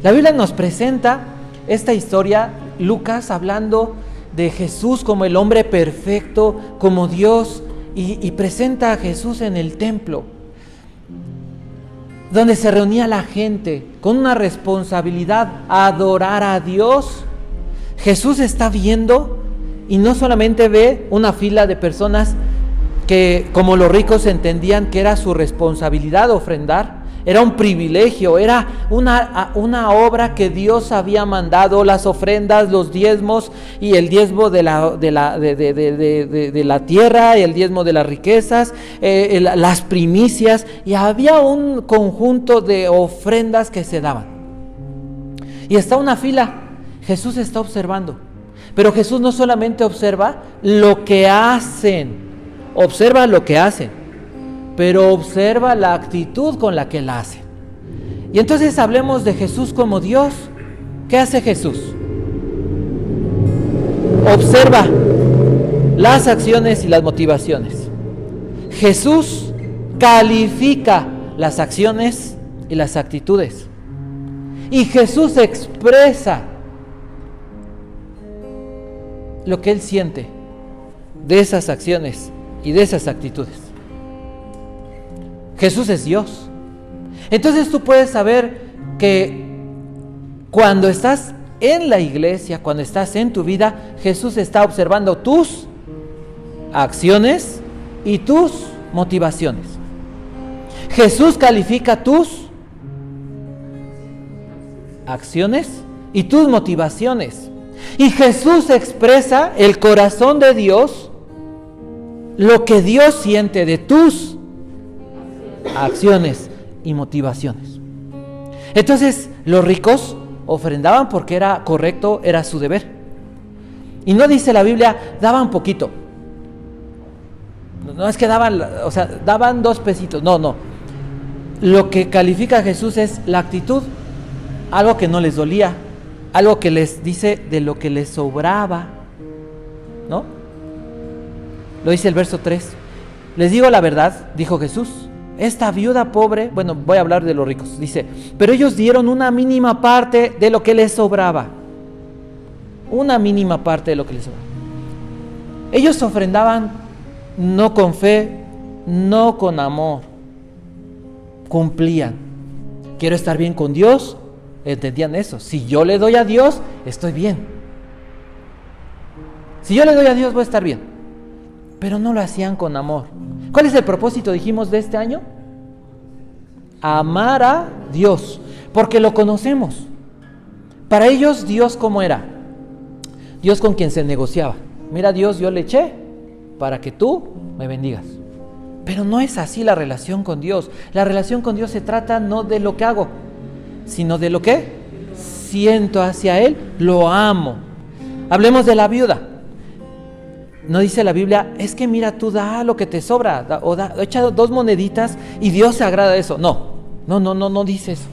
La Biblia nos presenta esta historia, Lucas hablando de Jesús como el hombre perfecto, como Dios, y presenta a Jesús en el templo, donde se reunía la gente con una responsabilidad a adorar a Dios. Jesús está viendo y no solamente ve una fila de personas que, como los ricos, entendían que era su responsabilidad ofrendar, era un privilegio, era una obra que Dios había mandado, las ofrendas, los diezmos y el diezmo de la tierra, el diezmo de las riquezas, las primicias, y había un conjunto de ofrendas que se daban. Y está una fila, Jesús está observando, pero Jesús no solamente observa lo que hacen, pero observa la actitud con la que la hace. Y entonces hablemos de Jesús como Dios. ¿Qué hace Jesús? Observa las acciones y las motivaciones. Jesús califica las acciones y las actitudes. Y Jesús expresa lo que Él siente de esas acciones y de esas actitudes. Jesús es Dios. Entonces tú puedes saber que cuando estás en la iglesia, cuando estás en tu vida, Jesús está observando tus acciones y tus motivaciones. Jesús califica tus acciones y tus motivaciones. Y Jesús expresa el corazón de Dios, lo que Dios siente de tus acciones y motivaciones. Entonces los ricos ofrendaban porque era correcto, era su deber. Y no dice la Biblia, daban poquito. No es que daban 2 pesitos. No. Lo que califica a Jesús es la actitud, algo que no les dolía, algo que les dice de lo que les sobraba, ¿no? Lo dice el verso 3. Les digo la verdad, dijo Jesús, esta viuda pobre, voy a hablar de los ricos, dice, pero ellos dieron una mínima parte de lo que les sobraba. Una mínima parte de lo que les sobraba. Ellos ofrendaban no con fe, no con amor. Cumplían. Quiero estar bien con Dios, entendían eso. Si yo le doy a Dios, estoy bien. Si yo le doy a Dios, voy a estar bien. Pero no lo hacían con amor. ¿Cuál es el propósito, dijimos, de este año? Amar a Dios, porque lo conocemos. Para ellos, Dios, ¿cómo era? Dios con quien se negociaba. Mira, Dios, yo le eché para que tú me bendigas. Pero no es así la relación con Dios. La relación con Dios se trata no de lo que hago, sino de lo que siento hacia Él, lo amo. Hablemos de la viuda. No dice la Biblia, es que mira, tú da lo que te sobra, echa 2 moneditas y Dios se agrada de eso. No dice eso.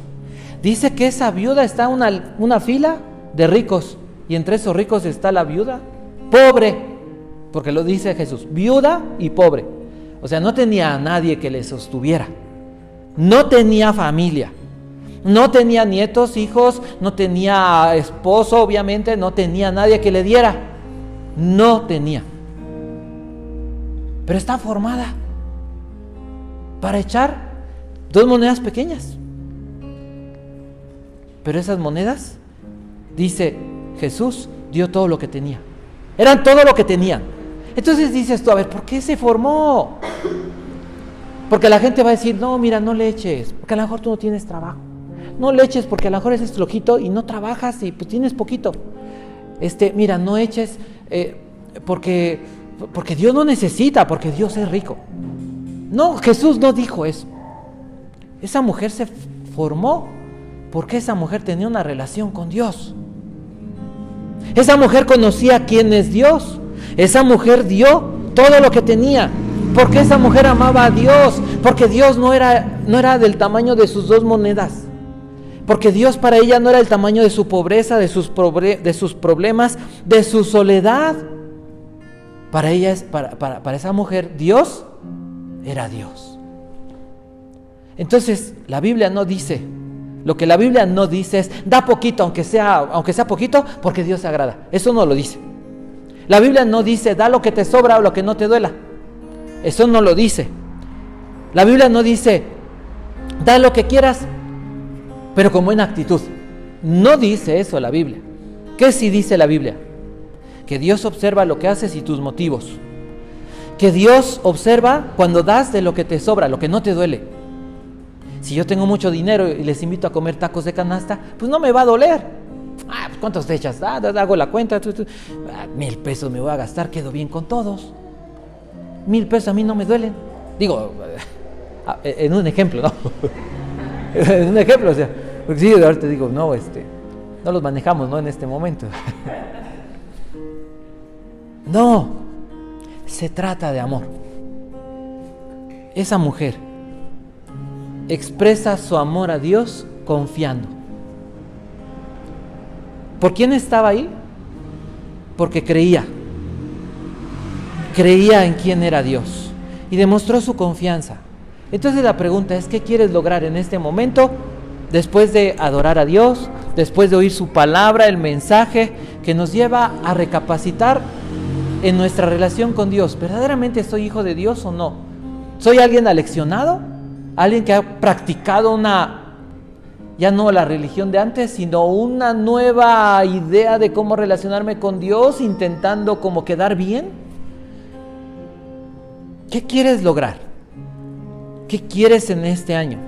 Dice que esa viuda está en una fila de ricos, y entre esos ricos está la viuda pobre, porque lo dice Jesús, viuda y pobre. O sea, no tenía a nadie que le sostuviera, no tenía familia, no tenía nietos, hijos, no tenía esposo, obviamente, no tenía nadie que le diera, no tenía. Pero está formada para echar 2 monedas pequeñas. Pero esas monedas, dice Jesús, dio todo lo que tenía. Eran todo lo que tenían. Entonces dices tú, a ver, ¿por qué se formó? Porque la gente va a decir, no, mira, no le eches, porque a lo mejor tú no tienes trabajo. No le eches porque a lo mejor eres flojito y no trabajas y pues tienes poquito. Mira, no eches porque Dios no necesita, porque Dios es rico. No, Jesús no dijo eso. Esa mujer se formó porque esa mujer tenía una relación con Dios. Esa mujer conocía quién es Dios. Esa mujer dio todo lo que tenía, porque esa mujer amaba a Dios, porque Dios no era del tamaño de sus 2 monedas, porque Dios para ella no era el tamaño de su pobreza, de sus problemas, de su soledad. Para ella, para esa mujer, Dios era Dios. Entonces, la Biblia no dice, lo que la Biblia no dice es, da poquito, aunque sea poquito, porque Dios se agrada. Eso no lo dice. La Biblia no dice, da lo que te sobra o lo que no te duela. Eso no lo dice. La Biblia no dice, da lo que quieras, pero con buena actitud. No dice eso la Biblia. ¿Qué sí dice la Biblia? Que Dios observa lo que haces y tus motivos. Que Dios observa cuando das de lo que te sobra, lo que no te duele. Si yo tengo mucho dinero y les invito a comer tacos de canasta, pues no me va a doler. Pues ¿cuántos te echas? Hago la cuenta. 1,000 pesos me voy a gastar, quedo bien con todos. 1,000 pesos a mí no me duelen. Digo, en un ejemplo, ¿no? En un ejemplo, o sea, porque sí, ahorita digo, no los manejamos, ¿no? En este momento. No, se trata de amor. Esa mujer expresa su amor a Dios confiando. ¿Por quién estaba ahí? Porque creía en quién era Dios y demostró su confianza. Entonces la pregunta es, ¿qué quieres lograr en este momento? Después de adorar a Dios, después de oír su palabra, el mensaje que nos lleva a recapacitar en nuestra relación con Dios. ¿Verdaderamente soy hijo de Dios o no? ¿Soy alguien aleccionado? ¿Alguien que ha practicado ya no la religión de antes, sino una nueva idea de cómo relacionarme con Dios, intentando como quedar bien? ¿Qué quieres lograr? ¿Qué quieres en este año?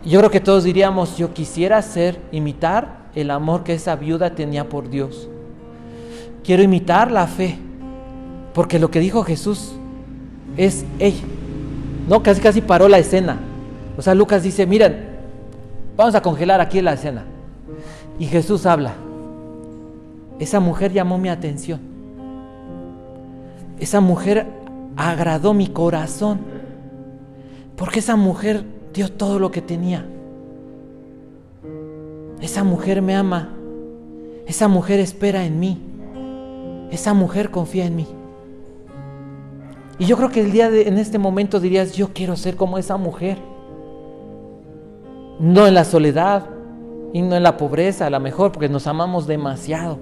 Yo creo que todos diríamos, yo quisiera imitar el amor que esa viuda tenía por Dios. Quiero imitar la fe, porque lo que dijo Jesús es, no, casi paró la escena. O sea, Lucas dice, miren, vamos a congelar aquí la escena. Y Jesús habla. Esa mujer llamó mi atención. Esa mujer agradó mi corazón. Porque esa mujer dio todo lo que tenía. Esa mujer me ama. Esa mujer espera en mí. Esa mujer confía en mí. Y yo creo que en este momento dirías, yo quiero ser como esa mujer. No en la soledad y no en la pobreza, a lo mejor, porque nos amamos demasiado.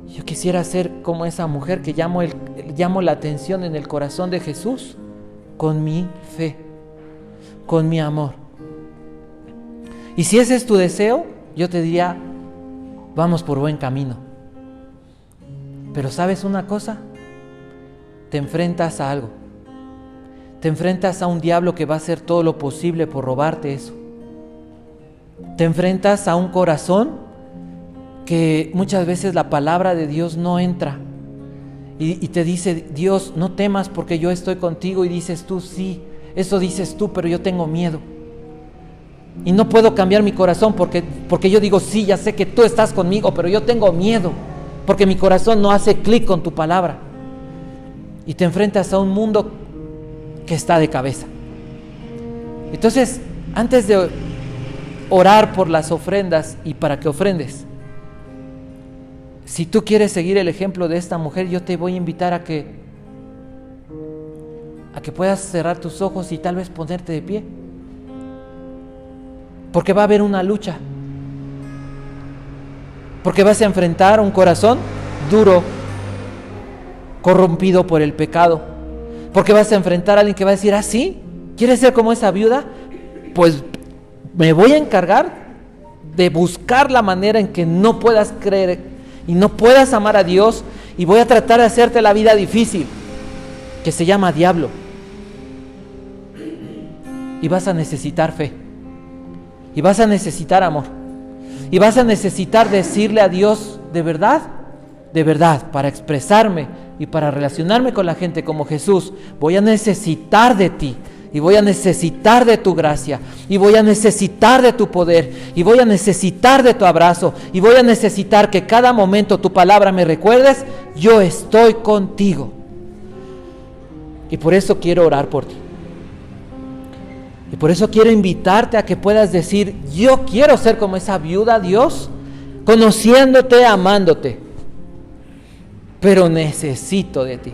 Yo quisiera ser como esa mujer que llamo la atención en el corazón de Jesús con mi fe, con mi amor. Y si ese es tu deseo, yo te diría, vamos por buen camino. Pero ¿sabes una cosa? Te enfrentas a algo. Te enfrentas a un diablo que va a hacer todo lo posible por robarte eso. Te enfrentas a un corazón que muchas veces la palabra de Dios no entra. y te dice Dios, no temas porque yo estoy contigo, y dices tú, sí, eso dices tú, pero yo tengo miedo. Y no puedo cambiar mi corazón porque yo digo, sí, ya sé que tú estás conmigo, pero yo tengo miedo porque mi corazón no hace clic con tu palabra. Y te enfrentas a un mundo que está de cabeza. Entonces, antes de orar por las ofrendas y para que ofrendes, si tú quieres seguir el ejemplo de esta mujer, yo te voy a invitar a que puedas cerrar tus ojos y tal vez ponerte de pie. Porque va a haber una lucha. Porque vas a enfrentar un corazón duro, corrompido por el pecado. Porque vas a enfrentar a alguien que va a decir, ¿ah, sí? ¿Quieres ser como esa viuda? Pues me voy a encargar de buscar la manera en que no puedas creer y no puedas amar a Dios, y voy a tratar de hacerte la vida difícil, que se llama diablo. Y vas a necesitar fe. Y vas a necesitar amor. Y vas a necesitar decirle a Dios de verdad, para expresarme y para relacionarme con la gente como Jesús, voy a necesitar de ti. Y voy a necesitar de tu gracia. Y voy a necesitar de tu poder. Y voy a necesitar de tu abrazo. Y voy a necesitar que cada momento tu palabra me recuerdes, yo estoy contigo. Y por eso quiero orar por ti. Y por eso quiero invitarte a que puedas decir, yo quiero ser como esa viuda, Dios, conociéndote, amándote, pero necesito de ti.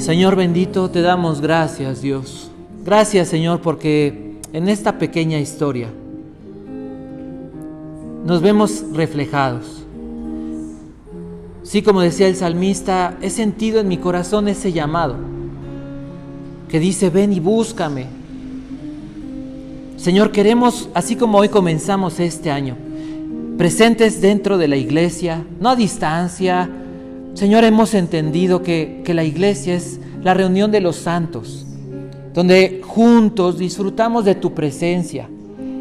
Señor bendito, te damos gracias, Dios. Gracias, Señor, porque en esta pequeña historia nos vemos reflejados. Sí, como decía el salmista, he sentido en mi corazón ese llamado que dice: ven y búscame. Señor, queremos, así como hoy comenzamos este año, presentes dentro de la iglesia, no a distancia. Señor, hemos entendido que la iglesia es la reunión de los santos, donde juntos disfrutamos de tu presencia.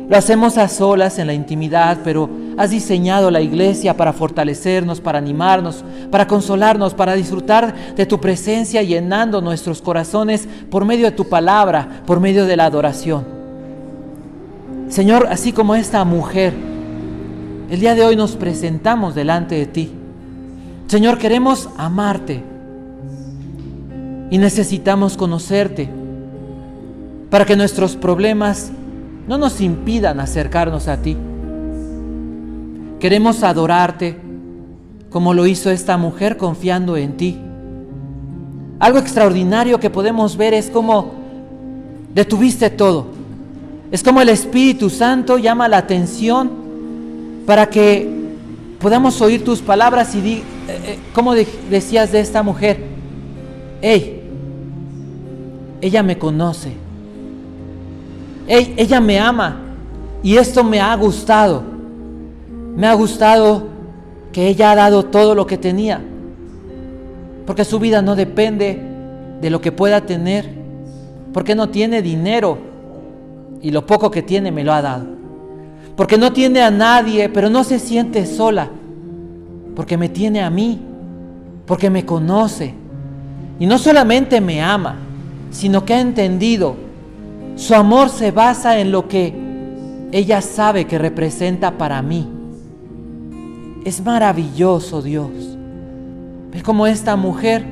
Lo hacemos a solas en la intimidad, pero has diseñado la iglesia para fortalecernos, para animarnos, para consolarnos, para disfrutar de tu presencia, llenando nuestros corazones por medio de tu palabra, por medio de la adoración. Señor, así como esta mujer, el día de hoy nos presentamos delante de ti. Señor, queremos amarte y necesitamos conocerte para que nuestros problemas no nos impidan acercarnos a ti. Queremos adorarte como lo hizo esta mujer, confiando en ti. Algo extraordinario que podemos ver es cómo detuviste todo. Es como el Espíritu Santo llama la atención para que podamos oír tus palabras y como decías de esta mujer: hey, ella me conoce. Ella me ama y esto me ha gustado. Me ha gustado que ella ha dado todo lo que tenía, porque su vida no depende de lo que pueda tener, porque no tiene dinero y lo poco que tiene me lo ha dado, porque no tiene a nadie, pero no se siente sola, porque me tiene a mí, porque me conoce y no solamente me ama, sino que ha entendido. Su amor se basa en lo que ella sabe que representa para mí. Es maravilloso, Dios. Ver cómo esta mujer,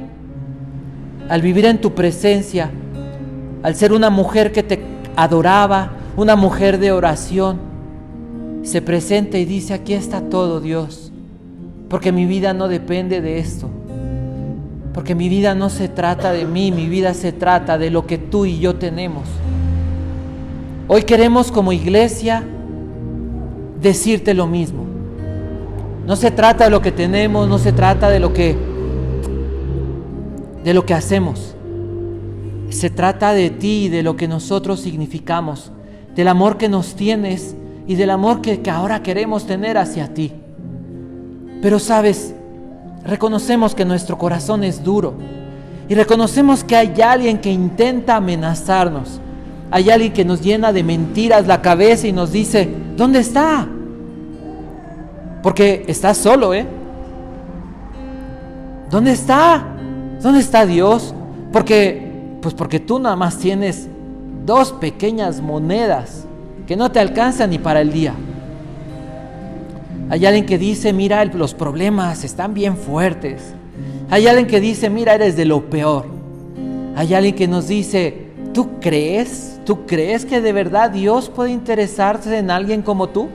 al vivir en tu presencia, al ser una mujer que te adoraba, una mujer de oración, se presenta y dice: aquí está todo, Dios, porque mi vida no depende de esto, porque mi vida no se trata de mí, mi vida se trata de lo que tú y yo tenemos. Hoy queremos como iglesia decirte lo mismo. No se trata de lo que tenemos, no se trata de lo que hacemos. Se trata de ti y de lo que nosotros significamos, del amor que nos tienes y del amor que ahora queremos tener hacia ti. Pero sabes, reconocemos que nuestro corazón es duro y reconocemos que hay alguien que intenta amenazarnos. Hay alguien que nos llena de mentiras la cabeza y nos dice: ¿dónde está? Porque estás solo, ¿Dónde está? ¿Dónde está Dios? Porque tú nada más tienes 2 pequeñas monedas que no te alcanzan ni para el día. Hay alguien que dice: mira, los problemas están bien fuertes. Hay alguien que dice: mira, eres de lo peor. Hay alguien que nos dice: ¿Tú crees que de verdad Dios puede interesarse en alguien como tú?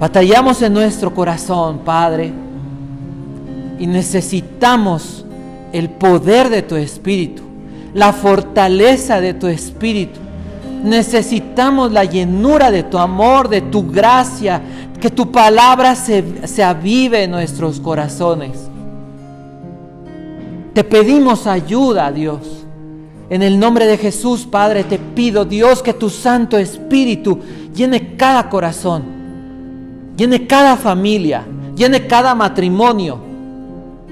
Batallamos en nuestro corazón, Padre, y necesitamos el poder de tu Espíritu, la fortaleza de tu Espíritu. Necesitamos la llenura de tu amor, de tu gracia, que tu palabra se avive en nuestros corazones. Te pedimos ayuda, Dios. En el nombre de Jesús, Padre, te pido, Dios, que tu Santo Espíritu llene cada corazón, llene cada familia, llene cada matrimonio.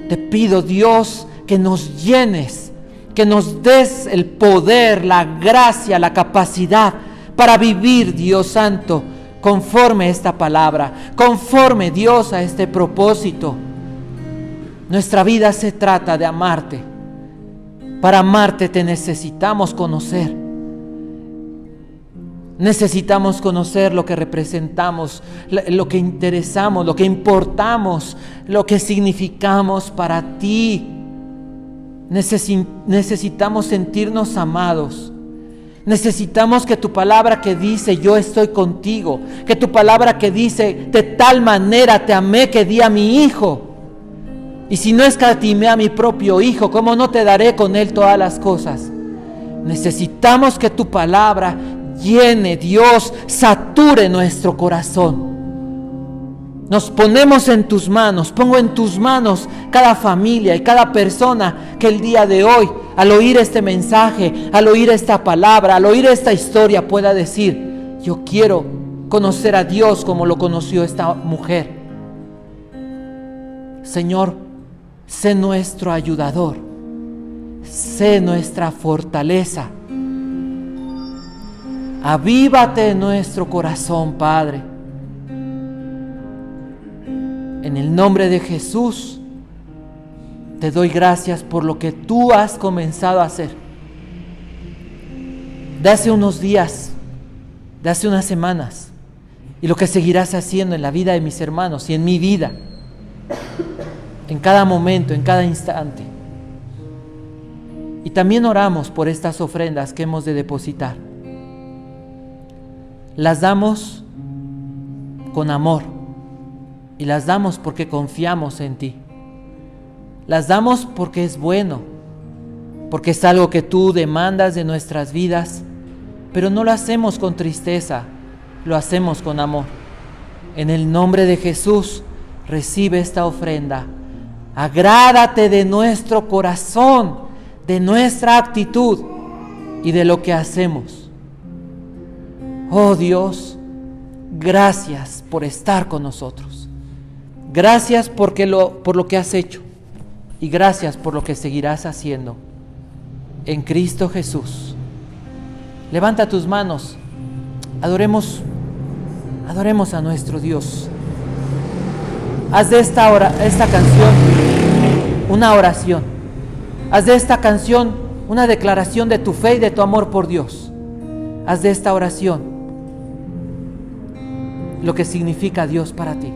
Te pido, Dios, que nos llenes, que nos des el poder, la gracia, la capacidad para vivir, Dios Santo, conforme a esta palabra, conforme, Dios, a este propósito. Nuestra vida se trata de amarte. Para amarte te necesitamos conocer. Necesitamos conocer lo que representamos, lo que interesamos, lo que importamos, lo que significamos para ti. Necesitamos sentirnos amados. Necesitamos que tu palabra que dice: yo estoy contigo, que tu palabra que dice: de tal manera te amé que di a mi hijo. Y si no escatimé a mi propio Hijo, ¿cómo no te daré con Él todas las cosas? Necesitamos que tu palabra llene, Dios, sature nuestro corazón. Nos ponemos en tus manos, pongo en tus manos cada familia y cada persona que el día de hoy, al oír este mensaje, al oír esta palabra, al oír esta historia, pueda decir: yo quiero conocer a Dios como lo conoció esta mujer. Señor, sé nuestro ayudador, sé nuestra fortaleza. Avívate en nuestro corazón, Padre. En el nombre de Jesús, te doy gracias por lo que tú has comenzado a hacer. De hace unos días, de hace unas semanas, y lo que seguirás haciendo en la vida de mis hermanos y en mi vida, en cada momento, en cada instante. Y también oramos por estas ofrendas que hemos de depositar. Las damos con amor y las damos porque confiamos en ti. Las damos porque es bueno, porque es algo que tú demandas de nuestras vidas, pero no lo hacemos con tristeza, lo hacemos con amor. En el nombre de Jesús, recibe esta ofrenda. Agrádate de nuestro corazón, de nuestra actitud y de lo que hacemos. Oh Dios, gracias por estar con nosotros. Gracias por lo que has hecho y gracias por lo que seguirás haciendo. En Cristo Jesús. Levanta tus manos. Adoremos a nuestro Dios. Haz de esta canción una oración. Haz de esta canción una declaración de tu fe y de tu amor por Dios. Haz de esta oración lo que significa Dios para ti.